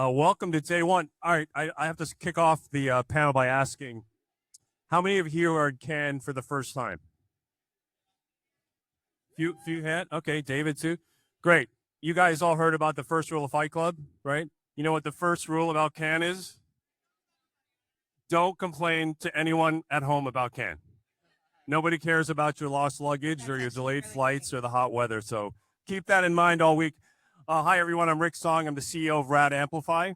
Welcome to day one. All right, I have to kick off the panel by asking, how many of you are in Cannes for the first time? Few had. Okay, David too. Great. You guys all heard about the first rule of Fight Club, right? You know what the first rule about Cannes is? Don't complain to anyone at home about Cannes. Nobody cares about your lost luggage or your delayed flights or the hot weather. So keep that in mind all week. Hi, everyone. I'm Rick Song. I'm the CEO of Rado Amplify.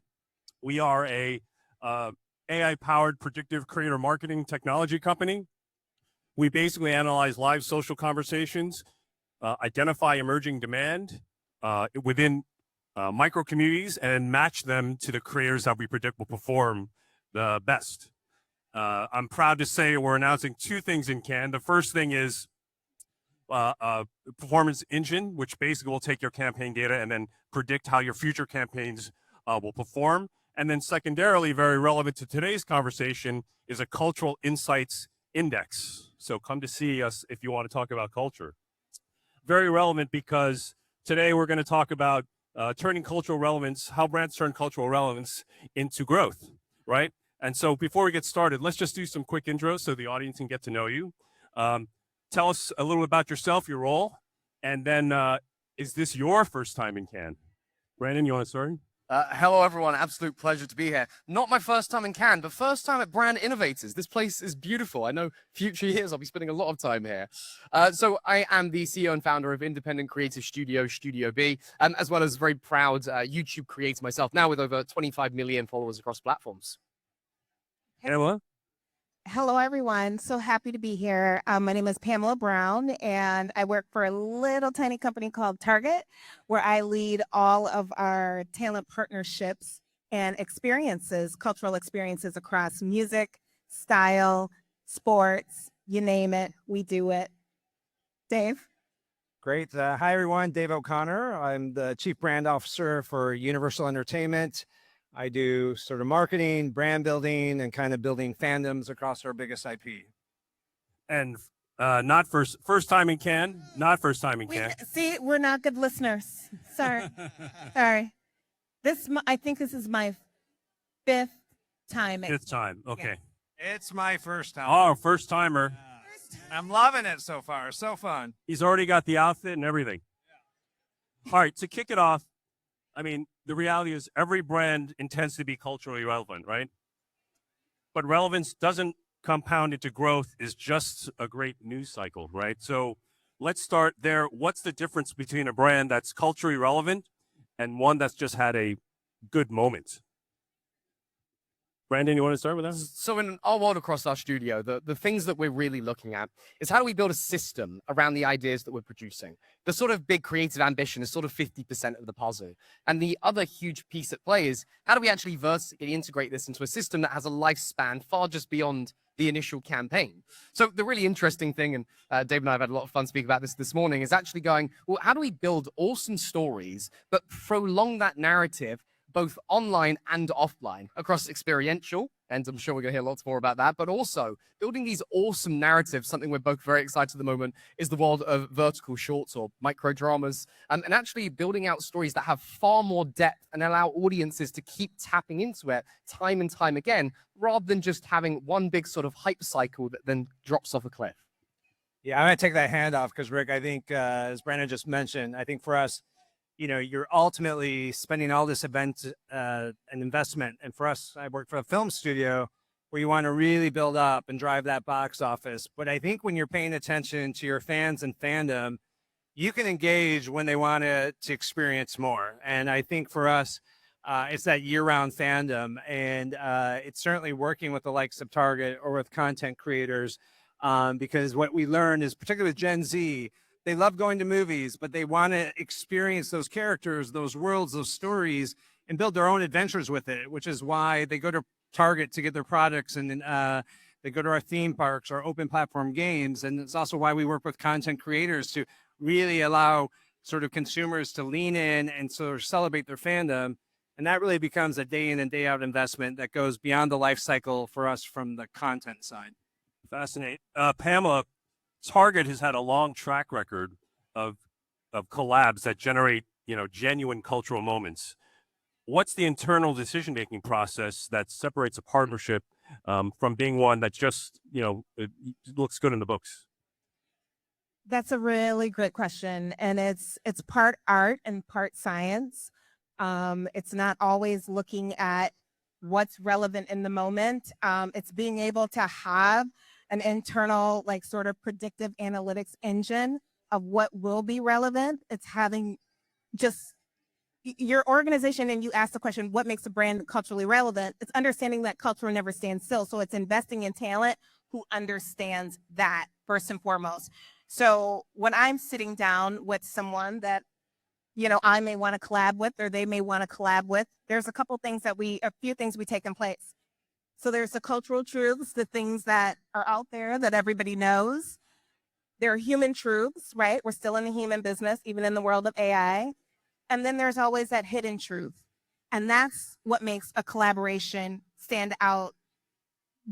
We are a AI-powered predictive creator marketing technology company. We basically analyze live social conversations, identify emerging demand within micro communities, and match them to the creators that we predict will perform the best. I'm proud to say we're announcing two things in Cannes. The first thing is performance engine, which basically will take your campaign data and then predict how your future campaigns will perform. And then secondarily, very relevant to today's conversation, is a cultural insights index. So come to see us if you want to talk about culture. Very relevant because today we're going to talk about turning cultural relevance, how brands turn cultural relevance into growth, right? And so before we get started, let's just do some quick intros so the audience can get to know you. Tell us a little about yourself, your role, and then is this your first time in Cannes? Brandon, you want to start? Hello, everyone. Absolute pleasure to be here. Not my first time in Cannes, but first time at Brand Innovators. This place is beautiful. I know future years I'll be spending a lot of time here. So I am the CEO and founder of independent creative studio, StudioB, as well as very proud YouTube creator myself, now with over 25 million followers across platforms. Pamela? Hello, everyone. So happy to be here. My name is Pamela Brown, and I work for a little tiny company called Target, where I lead all of our talent partnerships and experiences, cultural experiences across music, style, sports, you name it, we do it. Dave? Great. Hi, everyone. Dave O'Connor. I'm the Chief Brand Officer for Universal Entertainment. I do sort of marketing, brand building, and kind of building fandoms across our biggest IP. And not first time in Cannes, not first time in Cannes. See, we're not good listeners. Sorry. Sorry. I think this is my fifth time. Fifth time, okay. Yeah. It's my first time. Oh, first timer. I'm loving it so far. So fun. He's already got the outfit and everything. Yeah. All right, to kick it off, I mean, the reality is every brand intends to be culturally relevant, right? But relevance doesn't compound into growth is just a great news cycle, right? So let's start there. What's the difference between a brand that's culturally relevant and one that's just had a good moment? Brandon, you want to start with that? So in our world across our studio, the things that we're really looking at is how do we build a system around the ideas that we're producing? The sort of big creative ambition is sort of 50% of the puzzle. And the other huge piece at play is how do we actually vertically integrate this into a system that has a lifespan far just beyond the initial campaign? So the really interesting thing, and Dave and I have had a lot of fun speaking about this morning, is actually going, well, how do we build awesome stories, but prolong that narrative both online and offline across Experiential, and I'm sure we're going to hear lots more about that, but also building these awesome narratives. Something we're both very excited at the moment is the world of vertical shorts or micro dramas, and actually building out stories that have far more depth and allow audiences to keep tapping into it time and time again, rather than just having one big sort of hype cycle that then drops off a cliff. Yeah, I'm going to take that hand off because, Rick, I think, as Brandon just mentioned, I think for us, you know, you're ultimately spending all this event and investment. And for us, I work for a film studio where you want to really build up and drive that box office. But I think when you're paying attention to your fans and fandom, you can engage when they want to experience more. And I think for us, it's that year-round fandom. And it's certainly working with the likes of Target or with content creators because what we learned is, particularly with Gen Z, they love going to movies, but they want to experience those characters, those worlds, those stories, and build their own adventures with it, which is why they go to Target to get their products, and they go to our theme parks, our open platform games. And it's also why we work with content creators to really allow sort of consumers to lean in and sort of celebrate their fandom. And that really becomes a day in and day out investment that goes beyond the life cycle for us from the content side. Fascinating. Pamela, Target has had a long track record of collabs that generate, you know, genuine cultural moments. what's the internal decision-making process that separates a partnership from being one that just, it looks good in the books? That's a really great question, and it's part art and part science. It's not always looking at what's relevant in the moment. It's being able to have an internal, like, sort of predictive analytics engine of what will be relevant. It's having just your organization, and you ask the question, what makes a brand culturally relevant? It's understanding that culture never stands still. So it's investing in talent who understands that first and foremost. So when I'm sitting down with someone that, I may want to collab with, or they may want to collab with, there's a few things we take in place. So there's the cultural truths, the things that are out there that everybody knows. There are human truths, right? We're still in the human business, even in the world of AI. And then there's always that hidden truth. And that's what makes a collaboration stand out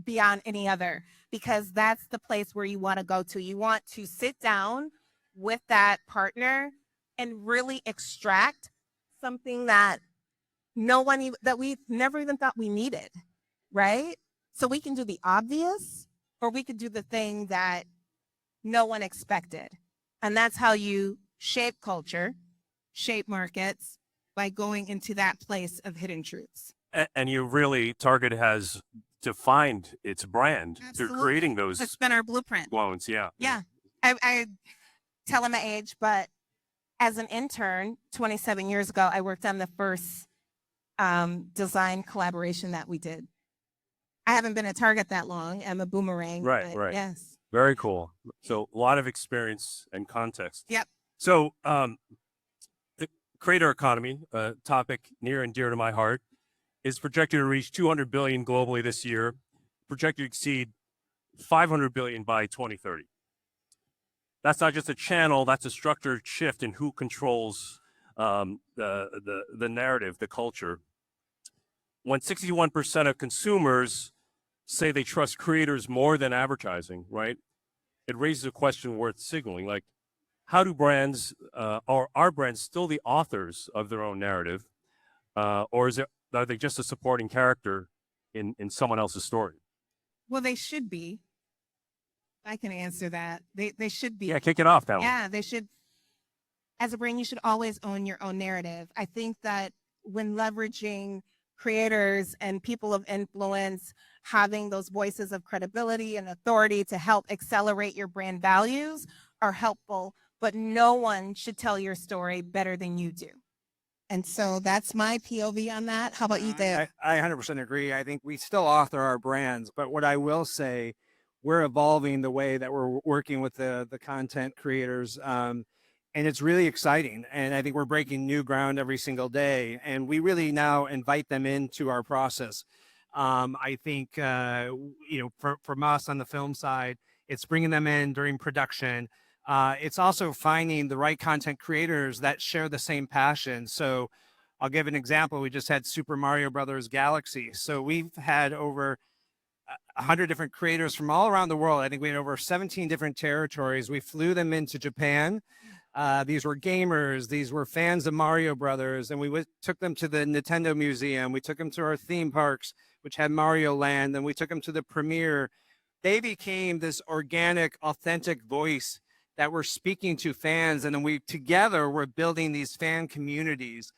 beyond any other, because that's the place where you want to go to. You want to sit down with that partner and really extract something that that we've never even thought we needed, right? So we can do the obvious, or we could do the thing that no one expected. And that's how you shape culture, shape markets, by going into that place of hidden truths. And you really, Target has defined its brand through Absolutely. creating those It's been our blueprint. clones. Yeah. Yeah. I tell him my age, but as an intern 27 years ago, I worked on the first design collaboration that we did. I haven't been at Target that long. I'm a boomerang. Right, but right. Yes. Very cool. So a lot of experience and context. Yep. So the creator economy, a topic near and dear to my heart, is projected to reach 200 billion globally this year, projected to exceed 500 billion by 2030. That's not just a channel, that's a structured shift in who controls the narrative, the culture. When 61% of consumers say they trust creators more than advertising, right? It raises a question worth signaling, like, how do brands, or are brands still the authors of their own narrative? Or are they just a supporting character in someone else's story? Well, they should be. I can answer that. They should be. Yeah, kick it off, Pamela. Yeah, they should. As a brand, you should always own your own narrative. I think that when leveraging creators and people of influence, having those voices of credibility and authority to help accelerate your brand values are helpful, but no one should tell your story better than you do. And so that's my POV on that. How about you, Dave? I 100% agree. I think we still author our brands, but what I will say, we're evolving the way that we're working with the content creators. And it's really exciting. And I think we're breaking new ground every single day. And we really now invite them into our process. I think, from us on the film side, it's bringing them in during production. It's also finding the right content creators that share the same passion. So I'll give an example. We just had Super Mario Brothers Galaxy. So we've had over 100 different creators from all around the world. I think we had over 17 different territories. We flew them into Japan. These were gamers. These were fans of Mario Brothers. And we took them to the Nintendo Museum. We took them to our theme parks, which had Mario Land. And we took them to the premiere. They became this organic, authentic voice that we're speaking to fans. And then we're building these fan communities.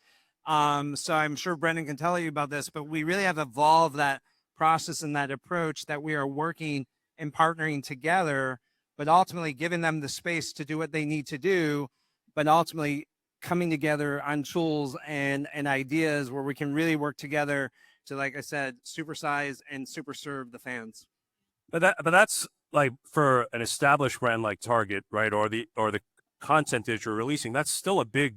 So I'm sure Brendan can tell you about this, but we really have evolved that process and that approach, that we are working and partnering together, but ultimately giving them the space to do what they need to do, but ultimately coming together on tools and ideas where we can really work together to, like I said, supersize and super serve the fans. But that's like, for an established brand like Target, right, or the content that you're releasing, that's still a big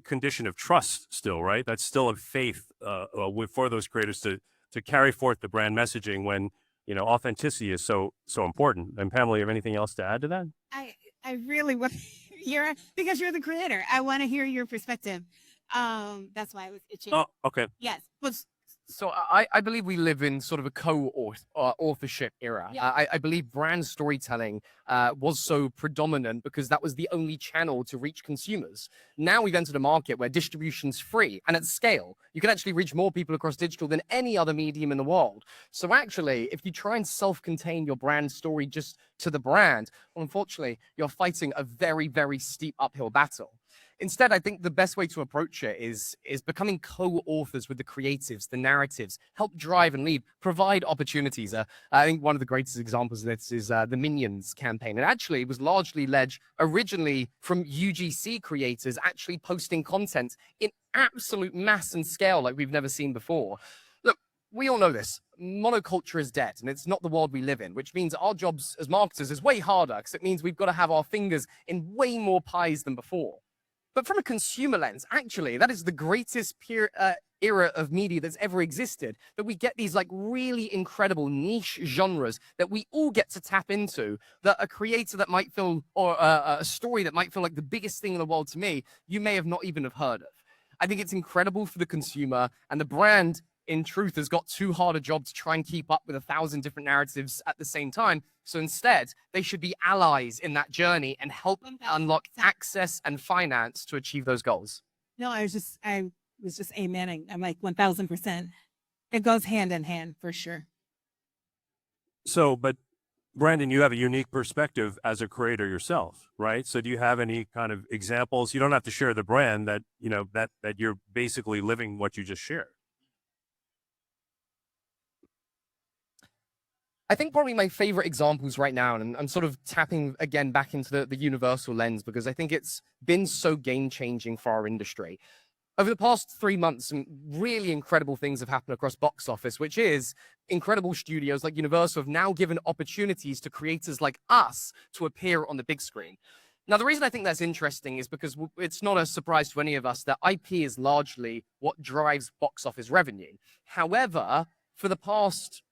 condition of trust still, right? That's still a faith for those creators to carry forth the brand messaging when, authenticity is so important. And Pamela, you have anything else to add to that? I really want because you're the creator. I want to hear your perspective. That's why I was itching. Oh, okay. Yes, but So I believe we live in sort of a co-authorship era. Yeah. I believe brand storytelling was so predominant because that was the only channel to reach consumers. Now we've entered a market where distribution's free and at scale. You can actually reach more people across digital than any other medium in the world. So actually, if you try and self-contain your brand story just to the brand, well, unfortunately, you're fighting a very, very steep uphill battle. Instead, I think the best way to approach it is becoming co-authors with the creatives, the narratives, help drive and lead, provide opportunities. I think one of the greatest examples of this is the Minions campaign. And actually, it was largely led originally from UGC creators actually posting content in absolute mass and scale like we've never seen before. Look, we all know this. Monoculture is dead, and it's not the world we live in, which means our jobs as marketers is way harder because it means we've got to have our fingers in way more pies than before. But from a consumer lens, actually, that is the greatest era of media that's ever existed, that we get these like really incredible niche genres that we all get to tap into, that a creator that might feel, or a story that might feel like the biggest thing in the world to me, you may have not even have heard of. I think it's incredible for the consumer, and the brand in truth has got too hard a job to try and keep up with 1,000 different narratives at the same time. So instead, they should be allies in that journey and help unlock access and finance to achieve those goals. No, I was just amening. I'm like 1000%. It goes hand in hand for sure. So, but Brandon, you have a unique perspective as a creator yourself, right? So do you have any kind of examples? You don't have to share the brand that, you know, that you're basically living what you just shared. I think probably my favorite examples right now, and I'm sort of tapping again back into the universal lens because I think it's been so game-changing for our industry. Over the past 3 months, some really incredible things have happened across box office, which is incredible studios like Universal have now given opportunities to creators like us to appear on the big screen. Now, the reason I think that's interesting is because it's not a surprise to any of us that IP is largely what drives box office revenue. However, for the past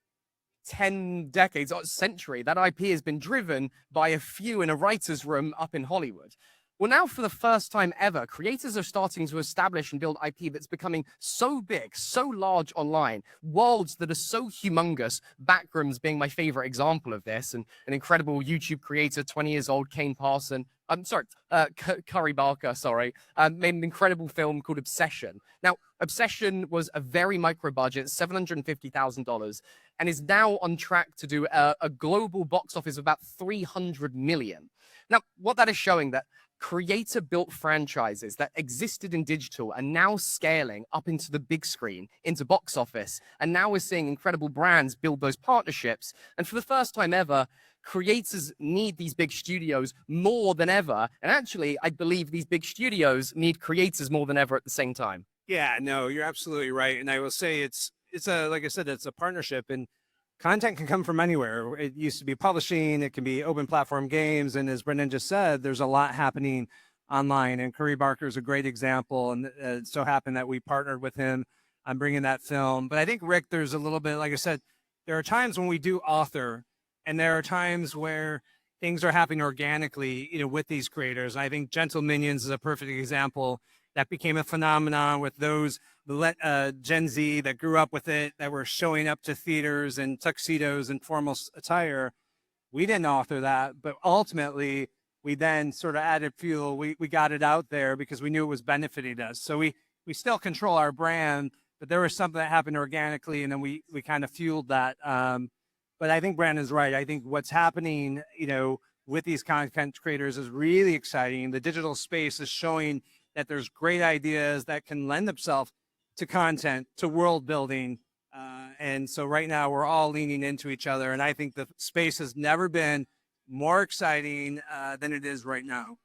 10 decades or century, that IP has been driven by a few in a writer's room up in Hollywood. Well, now for the first time ever, creators are starting to establish and build IP that's becoming so big, so large online, worlds that are so humongous, Backrooms being my favorite example of this, and an incredible YouTube creator, 20 years old, Kane Parson, Curry Barker, made an incredible film called Obsession. Now, Obsession was a very micro budget, $750,000, and is now on track to do a global box office of about 300 million. Now, what that is showing that creator-built franchises that existed in digital are now scaling up into the big screen, into box office, and now we're seeing incredible brands build those partnerships. And for the first time ever, creators need these big studios more than ever. And actually, I believe these big studios need creators more than ever at the same time. Yeah, no, you're absolutely right. And I will say it's a, like I said, it's a partnership, and content can come from anywhere. It used to be publishing, it can be open platform games. And as Brendan just said, there's a lot happening online, and Curry Barker is a great example. And it so happened that we partnered with him on bringing that film. But I think, Rick, there's a little bit, like I said, there are times when we do author, and there are times where things are happening organically, you know, with these creators. And I think Gentle Minions is a perfect example. That became a phenomenon with those Gen Z that grew up with it, that were showing up to theaters in tuxedos and formal attire. We didn't author that, but ultimately we then sort of added fuel. We got it out there because we knew it was benefiting us. So we still control our brand, but there was something that happened organically, and then we kind of fueled that. But I think Brandon's right. I think what's happening, you know, with these content creators is really exciting. The digital space is showing that there's great ideas that can lend themselves to content, to world building. And so right now we're all leaning into each other. And I think the space has never been more exciting than it is right now.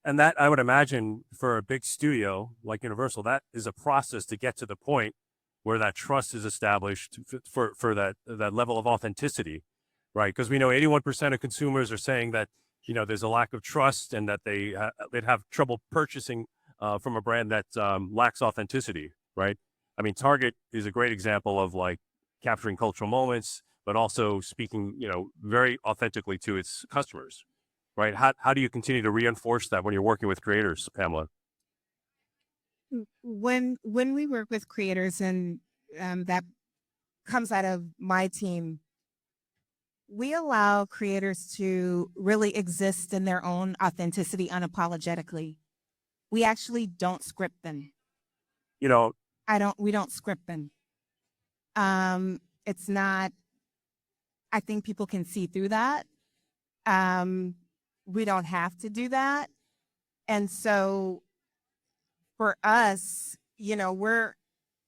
And that, I would imagine, for a big studio like Universal, that is a process to get to the point where that trust is established for that level of authenticity, right? Because we know 81% of consumers are saying that, you know, there's a lack of trust, and that they'd have trouble purchasing from a brand that lacks authenticity, right? I mean, Target is a great example of like capturing cultural moments, but also speaking, you know, very authentically to its customers, right? How do you continue to reinforce that when you're working with creators, Pamela? When we work with creators, and that comes out of my team, we allow creators to really exist in their own authenticity unapologetically. We actually don't script them. You know, We don't script them. It's not, I think people can see through that. We don't have to do that. And so for us,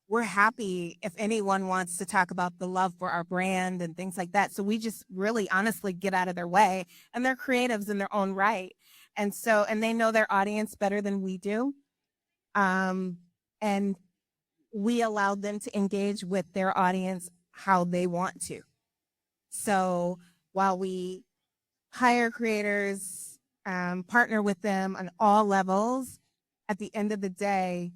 we're happy if anyone wants to talk about the love for our brand and things like that. So we just really honestly get out of their way, and they're creatives in their own right. And they know their audience better than we do. And we allow them to engage with their audience how they want to. So while we hire creators, partner with them on all levels, at the end of the day,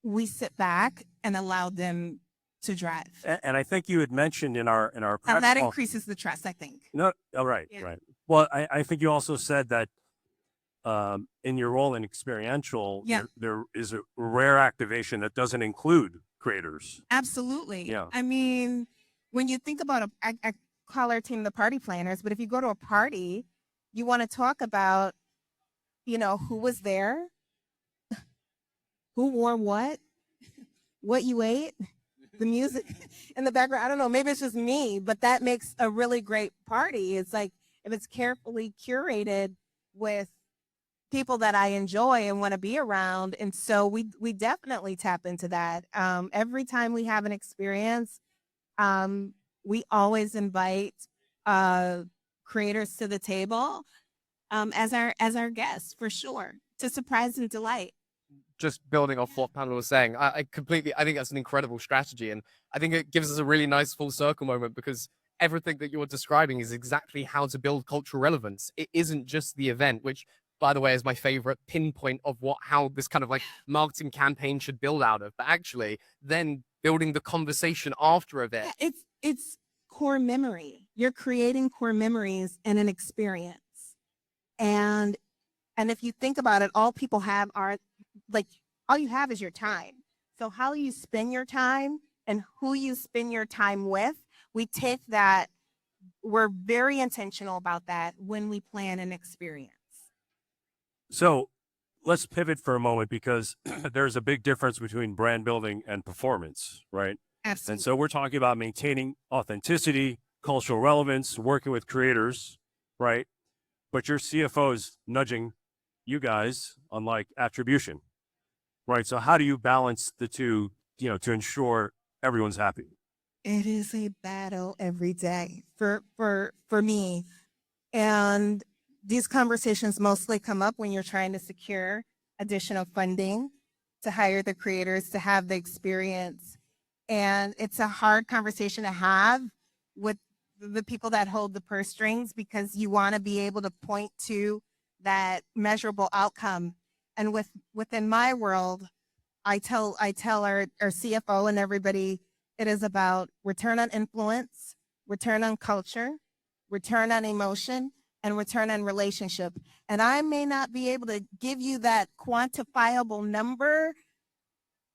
we sit back and allow them to drive. and I think you had mentioned in our prep And that call- increases the trust, I think. No, oh, right, Yeah. right. Well, I think you also said that in your role in Experiential, Yeah. there is a rare activation that doesn't include creators. Absolutely. Yeah. I mean, when you think about I call our team the party planners, but if you go to a party, you want to talk about, who was there, who wore what you ate, the music in the background. I don't know, maybe it's just me, but that makes a really great party. It's like if it's carefully curated with people that I enjoy and want to be around. And so we definitely tap into that. Every time we have an experience, we always invite creators to the table as our guests, for sure, to surprise and delight. Just building off what Pamela was saying, I think that's an incredible strategy. And I think it gives us a really nice full circle moment, because everything that you're describing is exactly how to build cultural relevance. It isn't just the event, which, by the way, is my favorite pinpoint of how this kind of like marketing campaign should build out of, but actually then building the conversation after event. Yeah, it's core memory. You're creating core memories in an experience. And if you think about it, all people have are all you have is your time. So how you spend your time and who you spend your time with, we take that, we're very intentional about that when we plan an experience. So let's pivot for a moment, because there's a big difference between brand building and performance, right? Absolutely. And so we're talking about maintaining authenticity, cultural relevance, working with creators, right? But your CFO is nudging you guys on like attribution, right? So how do you balance the two, to ensure everyone's happy? It is a battle every day for me. And these conversations mostly come up when you're trying to secure additional funding to hire the creators to have the experience. And it's a hard conversation to have with the people that hold the purse strings, because you want to be able to point to that measurable outcome. And within my world, I tell our CFO and everybody, it is about return on influence, return on culture, return on emotion, and return on relationship. And I may not be able to give you that quantifiable number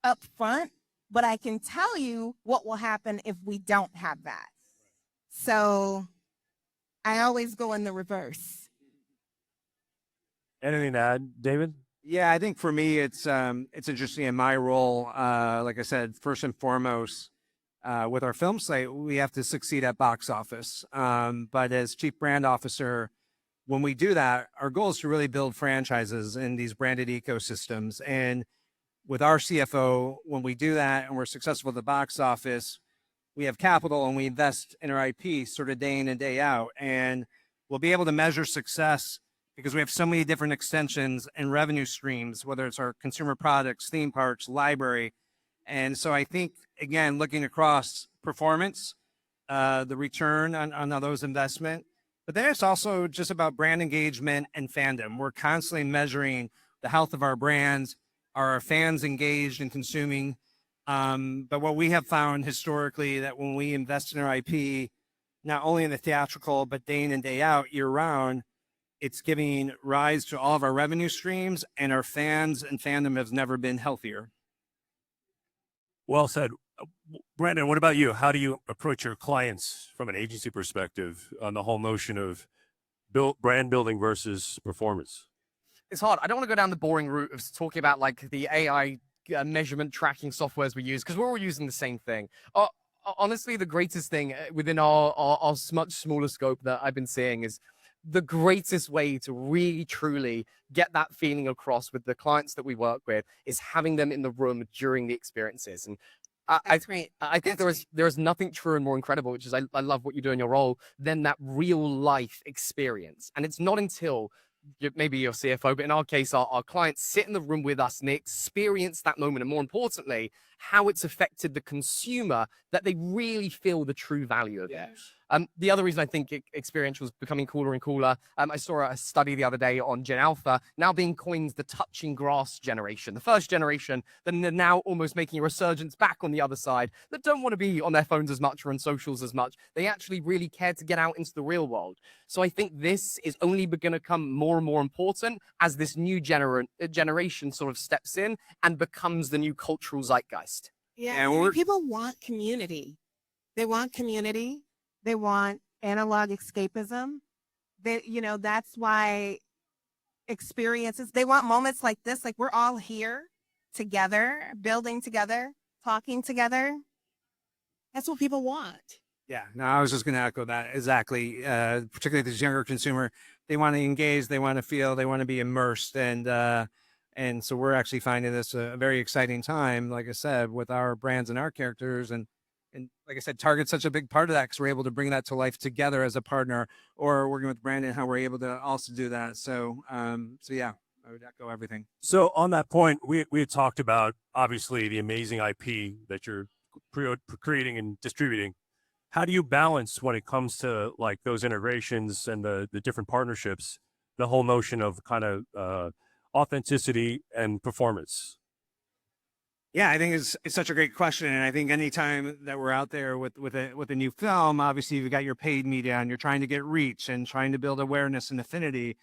up front, but I can tell you what will happen if we don't have that. So I always go in the reverse. Anything to add, David? Yeah, I think for me, it's interesting in my role. Like I said, first and foremost, with our film slate, we have to succeed at box office. But as chief brand officer, when we do that, our goal is to really build franchises in these branded ecosystems. And with our CFO, when we do that and we're successful at the box office, we have capital and we invest in our IP sort of day in and day out. And we'll be able to measure success because we have so many different extensions and revenue streams, whether it's our consumer products, theme parks, library. And so I think, again, looking across performance, the return on those investment, but then it's also just about brand engagement and fandom. We're constantly measuring the health of our brands. Are our fans engaged in consuming? But what we have found historically, that when we invest in our IP, not only in the theatrical, but day in and day out, year round, it's giving rise to all of our revenue streams, and our fans and fandom has never been healthier. Well said. Brandon, what about you? How do you approach your clients from an agency perspective on the whole notion of brand building versus performance? It's hard. I don't want to go down the boring route of talking about like the AI measurement tracking softwares we use because we're all using the same thing. Honestly, the greatest thing within our much smaller scope that I've been seeing is the greatest way to really truly get that feeling across with the clients that we work with is having them in the room during the experiences. And That's great. I think That's there is nothing truer and more incredible, which is I love what you do in your role, than that real life experience. And it's not until maybe your CFO, but in our case, our clients sit in the room with us and they experience that moment. And more importantly, how it's affected the consumer that they really feel the true value of it. The other reason I think experiential is becoming cooler and cooler, I saw a study the other day on Gen Alpha now being coined the touching grass generation, the first generation that are now almost making a resurgence back on the other side that don't want to be on their phones as much or on socials as much. They actually really care to get out into the real world. So I think this is only going to become more and more important as this new generation sort of steps in and becomes the new cultural zeitgeist. Yeah, And I mean, we're- people want community. They want community. They want analog escapism. That's why experiences, they want moments like this, like we're all here together, building together, talking together. That's what people want. Yeah, no, I was just going to echo that exactly. Particularly this younger consumer, they want to engage, they want to feel, they want to be immersed, and so we're actually finding this a very exciting time. Like I said, with our brands and our characters, and like I said, Target's such a big part of that because we're able to bring that to life together as a partner, or working with Brandon, how we're able to also do that. So, yeah, I would echo everything. So on that point, we had talked about obviously the amazing IP that you're creating and distributing. How do you balance when it comes to like those integrations and the different partnerships, the whole notion of kind of authenticity and performance? Yeah, I think it's such a great question, and I think anytime that we're out there with a new film, obviously you've got your paid media and you're trying to get reach and trying to build awareness and affinity.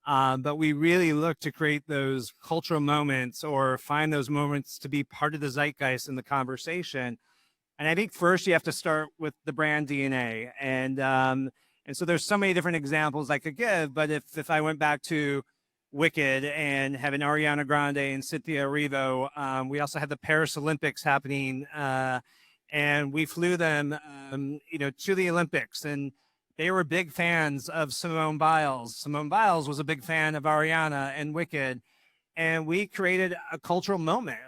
But we really look to create those cultural moments or find those moments to be part of the zeitgeist in the conversation. And I think first you have to start with the brand DNA, and so there's so many different examples I could give. But if I went back to Wicked and having Ariana Grande and Cynthia Erivo, we also had the Paris Olympics happening, and we flew them, to the Olympics, and they were big fans of Simone Biles. Simone Biles was a big fan of Ariana and Wicked. And we created a cultural moment.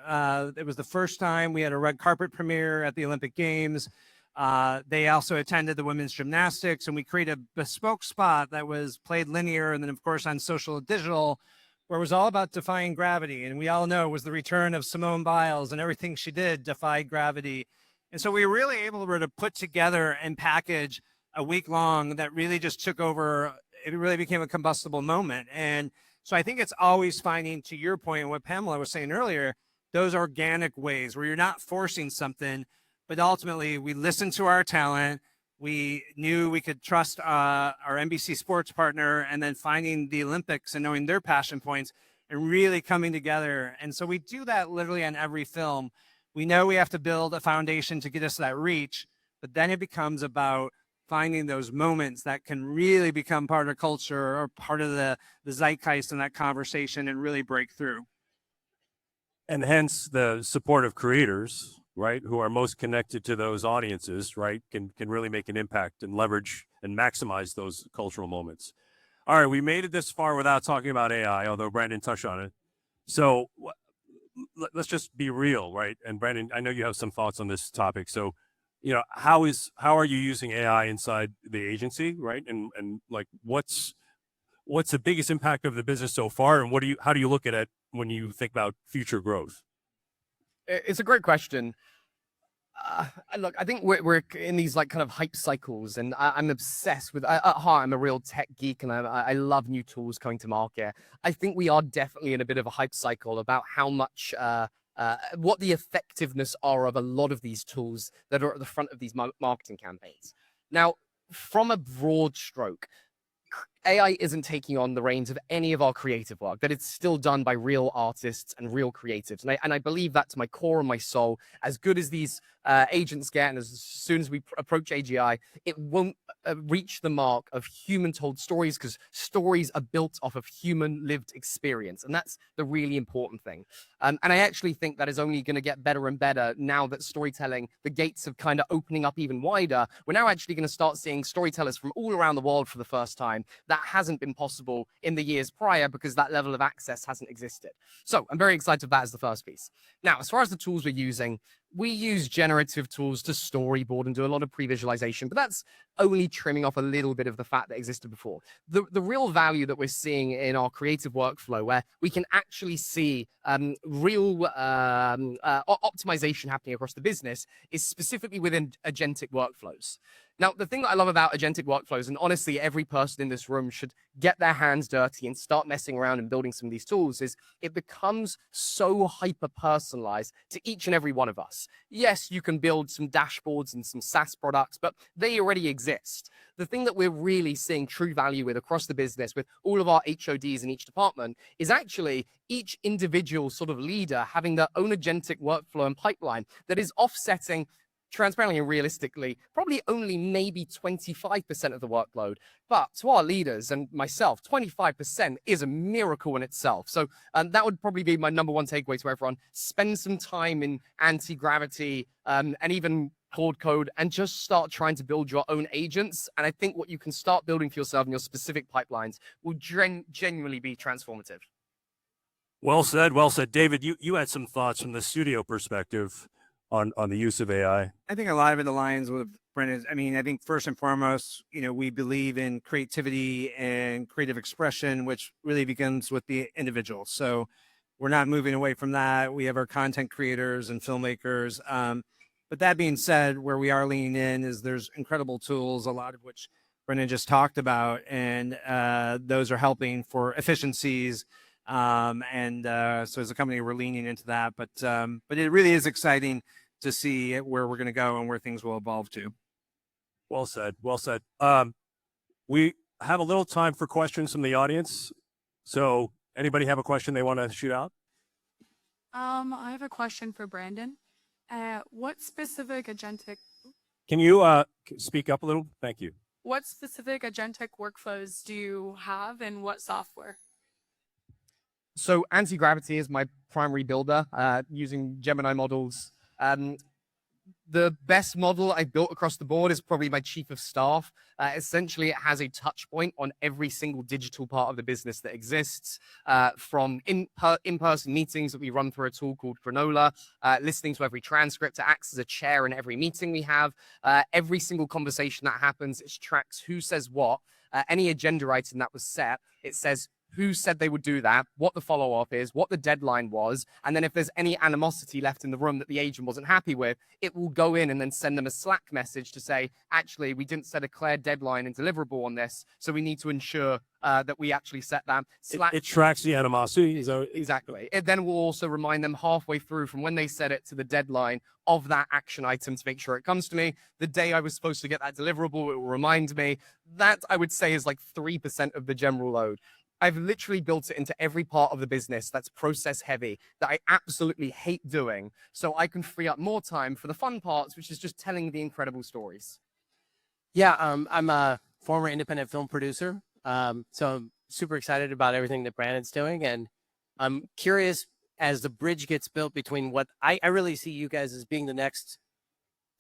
It was the first time we had a red carpet premiere at the Olympic Games. They also attended the women's gymnastics, and we created a bespoke spot that was played linear and then, of course, on social and digital, where it was all about defying gravity. And we all know it was the return of Simone Biles, and everything she did defied gravity. And so we were really able to put together and package a week long that really just took over. It really became a combustible moment. And so I think it's always finding, to your point, and what Pamela was saying earlier, those organic ways where you're not forcing something, but ultimately we listened to our talent. We knew we could trust our NBC sports partner, and then finding the Olympics and knowing their passion points and really coming together. And so we do that literally on every film. We know we have to build a foundation to get us that reach, but then it becomes about finding those moments that can really become part of culture or part of the zeitgeist in that conversation and really break through. And hence the support of creators, right, who are most connected to those audiences, right, can really make an impact and leverage and maximize those cultural moments. All right, we made it this far without talking about AI, although Brandon touched on it. So let's just be real, right? And Brandon, I know you have some thoughts on this topic. So, how are you using AI inside the agency, right? And like, what's the biggest impact of the business so far, and how do you look at it when you think about future growth? It's a great question. Look, I think we're in these like kind of hype cycles, and I'm obsessed with. At heart, I'm a real tech geek, and I love new tools coming to market. I think we are definitely in a bit of a hype cycle about how much. What the effectiveness are of a lot of these tools that are at the front of these marketing campaigns. Now, from a broad stroke, AI isn't taking on the reins of any of our creative work, that it's still done by real artists and real creatives. And I believe that to my core and my soul. As good as these agents get, and as soon as we approach AGI, it won't reach the mark of human told stories, because stories are built off of human lived experience. And that's the really important thing. And I actually think that is only going to get better and better now that storytelling, the gates of kind of opening up even wider. We're now actually going to start seeing storytellers from all around the world for the first time. That hasn't been possible in the years prior because that level of access hasn't existed. So I'm very excited for that as the first piece. Now, as far as the tools we're using, we use generative tools to storyboard and do a lot of pre-visualization, but that's only trimming off a little bit of the fat that existed before. The real value that we're seeing in our creative workflow, where we can actually see real optimization happening across the business, is specifically within agentic workflows. Now, the thing that I love about agentic workflows, and honestly, every person in this room should get their hands dirty and start messing around and building some of these tools, is it becomes so hyper-personalized to each and every one of us. Yes, you can build some dashboards and some SaaS products, but they already exist. The thing that we're really seeing true value with across the business, with all of our HODs in each department, is actually each individual sort of leader having their own agentic workflow and pipeline that is offsetting, transparently and realistically, probably only maybe 25% of the workload. But to our leaders and myself, 25% is a miracle in itself. So that would probably be my number one takeaway to everyone. Spend some time in anti-gravity and even Claude Code, and just start trying to build your own agents. And I think what you can start building for yourself in your specific pipelines will genuinely be transformative. Well said. Well said. David, you had some thoughts from the studio perspective on the use of AI. I think a lot of it aligns with Brendan's. I mean, I think first and foremost, we believe in creativity and creative expression, which really begins with the individual. So we're not moving away from that. We have our content creators and filmmakers. But that being said, where we are leaning in is there's incredible tools, a lot of which Brendan just talked about, and those are helping for efficiencies. So as a company, we're leaning into that. But it really is exciting to see where we're going to go and where things will evolve to. Well said. Well said. We have a little time for questions from the audience. So anybody have a question they want to shoot out? I have a question for Brandon. What specific agentic Can you speak up a little? Thank you. what specific agentic workflows do you have and what software? So anti-gravity is my primary builder using Gemini models. The best model I built across the board is probably my chief of staff. Essentially, it has a touch point on every single digital part of the business that exists, from in-person meetings that we run through a tool called Granola, listening to every transcript. It acts as a chair in every meeting we have. Every single conversation that happens, it tracks who says what. Any agenda item that was set, it says who said they would do that, what the follow-up is, what the deadline was, and then if there's any animosity left in the room that the agent wasn't happy with, it will go in and then send them a Slack message to say, actually, we didn't set a clear deadline and deliverable on this, so we need to ensure that we actually set that. Slack It tracks the animosity. So exactly. It then will also remind them halfway through from when they set it to the deadline of that action item to make sure it comes to me. The day I was supposed to get that deliverable, it will remind me. That, I would say, is like 3% of the general load. I've literally built it into every part of the business that's process heavy, that I absolutely hate doing, so I can free up more time for the fun parts, which is just telling the incredible stories. Yeah, I'm a former independent film producer, so I'm super excited about everything that Brandon's doing, and I'm curious as the bridge gets built between what I really see you guys as being the next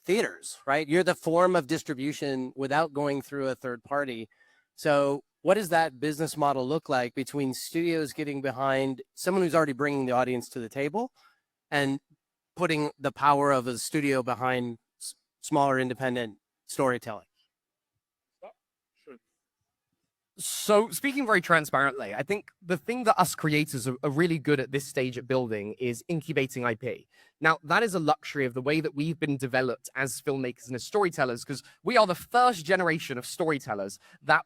theaters, right? You're the form of distribution without going through a third party. So what does that business model look like between studios getting behind someone who's already bringing the audience to the table and putting the power of a studio behind smaller independent storytelling? So speaking very transparently, I think the thing that us creators are really good at this stage at building is incubating IP. Now, that is a luxury of the way that we've been developed as filmmakers and as storytellers, because we are the first generation of storytellers that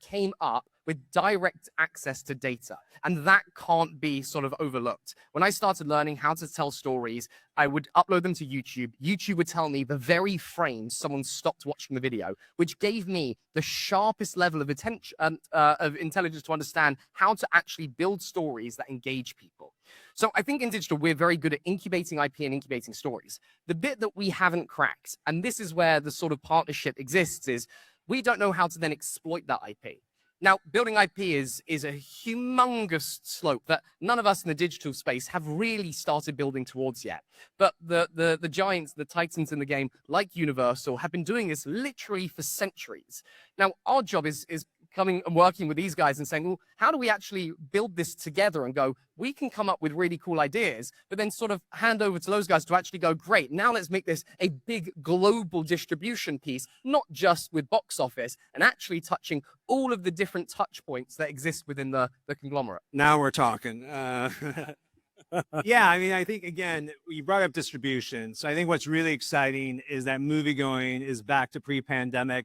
came up with direct access to data. And that can't be sort of overlooked. When I started learning how to tell stories, I would upload them to YouTube. YouTube would tell me the very frame someone stopped watching the video, which gave me the sharpest level of attention, of intelligence to understand how to actually build stories that engage people. So I think in digital, we're very good at incubating IP and incubating stories. The bit that we haven't cracked, and this is where the sort of partnership exists, is we don't know how to then exploit that IP. Now, building IP is a humongous slope that none of us in the digital space have really started building towards yet. But the giants, the titans in the game, like Universal, have been doing this literally for centuries. Now, our job is coming and working with these guys and saying, well, how do we actually build this together and go, we can come up with really cool ideas, but then sort of hand over to those guys to actually go, great, now let's make this a big global distribution piece, not just with box office, and actually touching all of the different touch points that exist within the conglomerate. Now we're talking. Yeah, I mean, I think, again, you brought up distribution. So I think what's really exciting is that moviegoing is back to pre-pandemic.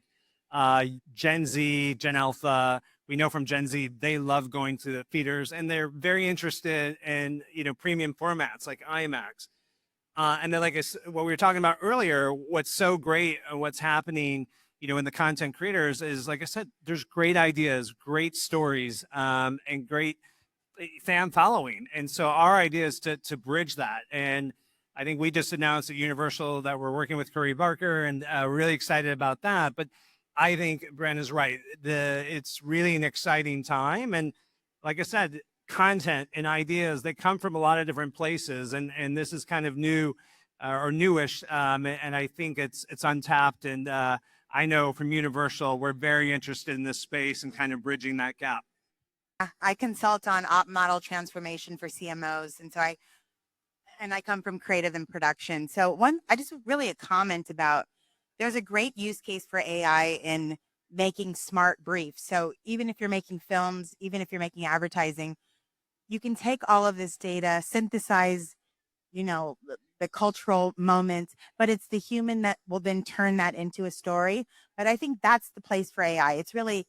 Gen Z, Gen Alpha, we know from Gen Z, they love going to the theaters and they're very interested in, premium formats like IMAX. And then what we were talking about earlier, what's so great and what's happening, in the content creators is, like I said, there's great ideas, great stories, and great fan following. And so our idea is to bridge that. And I think we just announced at Universal that we're working with Curry Barker and really excited about that. But I think Brandon's right. It's really an exciting time. And like I said, content and ideas, they come from a lot of different places. And this is kind of new or newish. And I think it's untapped. And I know from Universal, we're very interested in this space and kind of bridging that gap. I consult on op model transformation for CMOs. And so I come from creative and production. So I just really a comment about, there's a great use case for AI in making smart briefs. So even if you're making films, even if you're making advertising, you can take all of this data, synthesize, the cultural moment, but it's the human that will then turn that into a story. But I think that's the place for AI. It's really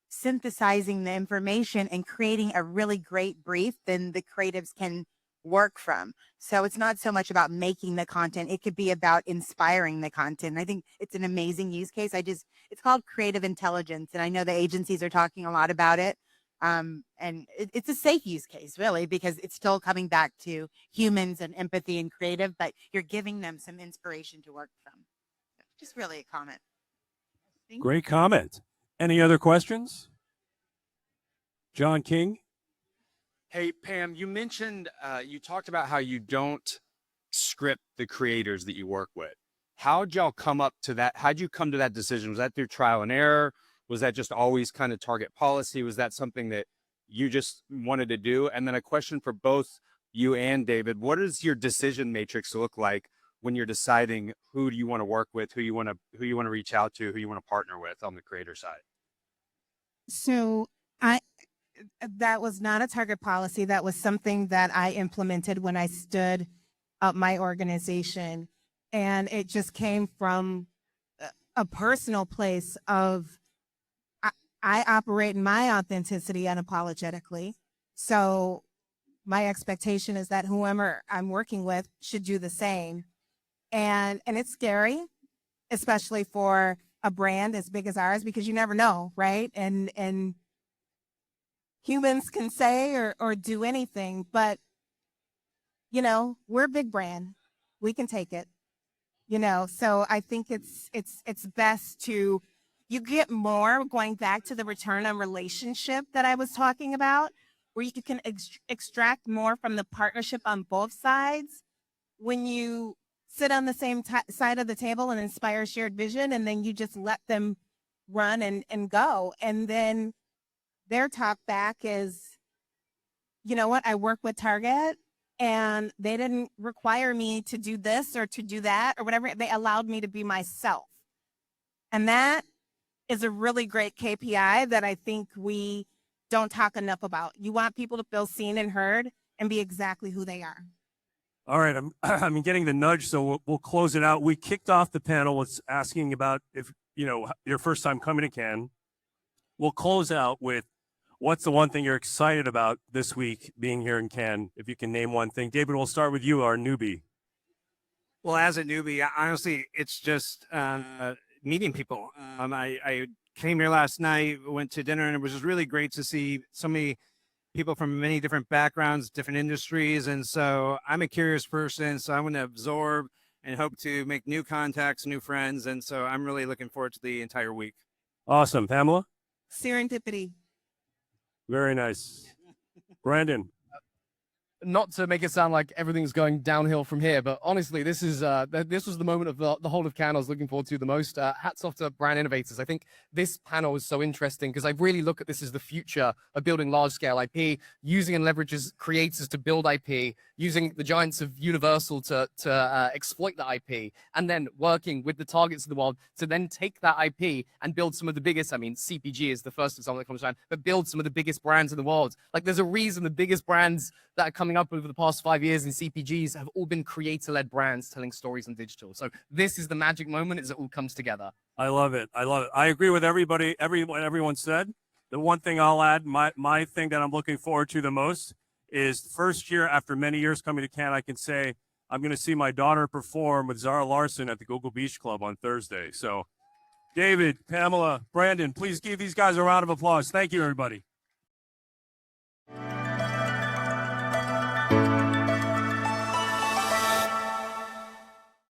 synthesizing the information and creating a really great brief then the creatives can work from. So it's not so much about making the content. It could be about inspiring the content. And I think it's an amazing use case. It's called creative intelligence. And I know the agencies are talking a lot about it. And it's a safe use case, really, because it's still coming back to humans and empathy and creative, but you're giving them some inspiration to work from. Just really a comment. Great comment. Any other questions? John King? Hey, Pam, you mentioned, you talked about how you don't script the creators that you work with. How'd y'all come up to that? How'd you come to that decision? Was that through trial and error? Was that just always kind of target policy? Was that something that you just wanted to do? And then a question for both you and David, what does your decision matrix look like when you're deciding who do you want to work with, who you want to reach out to, who you want to partner with on the creator side? So that was not a target policy. That was something that I implemented when I stood up my organization. And it just came from a personal place of, I operate in my authenticity unapologetically. So my expectation is that whoever I'm working with should do the same. And it's scary, especially for a brand as big as ours, because you never know, right? And humans can say or do anything, but we're a big brand. We can take it. So I think it's best to, you get more, going back to the return on relationship that I was talking about, where you can extract more from the partnership on both sides when you sit on the same side of the table and inspire shared vision, and then you just let them run and go. And then their talk back is, you know what, I work with Target and they didn't require me to do this or to do that or whatever. They allowed me to be myself. And that is a really great KPI that I think we don't talk enough about. You want people to feel seen and heard and be exactly who they are. All right, I'm getting the nudge, so we'll close it out. We kicked off the panel with asking about if your first time coming to Cannes. We'll close out with what's the one thing you're excited about this week being here in Cannes? If you can name one thing. David, we'll start with you, our newbie. Well, as a newbie, honestly, it's just meeting people. I came here last night, went to dinner, and it was just really great to see so many people from many different backgrounds, different industries. And so I'm a curious person, so I'm going to absorb and hope to make new contacts, new friends. And so I'm really looking forward to the entire week. Awesome. Pamela? Serendipity. Very nice. Brandon? Not to make it sound like everything's going downhill from here, but honestly, this was the moment of the whole of Cannes I was looking forward to the most. Hats off to Brand Innovators. I think this panel was so interesting because I really look at this as the future of building large-scale IP, using and leverages creators to build IP, using the giants of Universal to exploit the IP, and then working with the targets of the world to then take that IP and build some of the biggest. I mean, CPG is the first example that comes to mind, but build some of the biggest brands in the world. Like, there's a reason the biggest brands that are coming up over the past 5 years in CPGs have all been creator-led brands telling stories on digital. So this is the magic moment as it all comes together. I love it. I love it. I agree with everyone said. The one thing I'll add, my thing that I'm looking forward to the most is first year after many years coming to Cannes, I can say I'm going to see my daughter perform with Zara Larson at the Google Beach Club on Thursday. So David, Pamela, Brandon, please give these guys a round of applause. Thank you, everybody.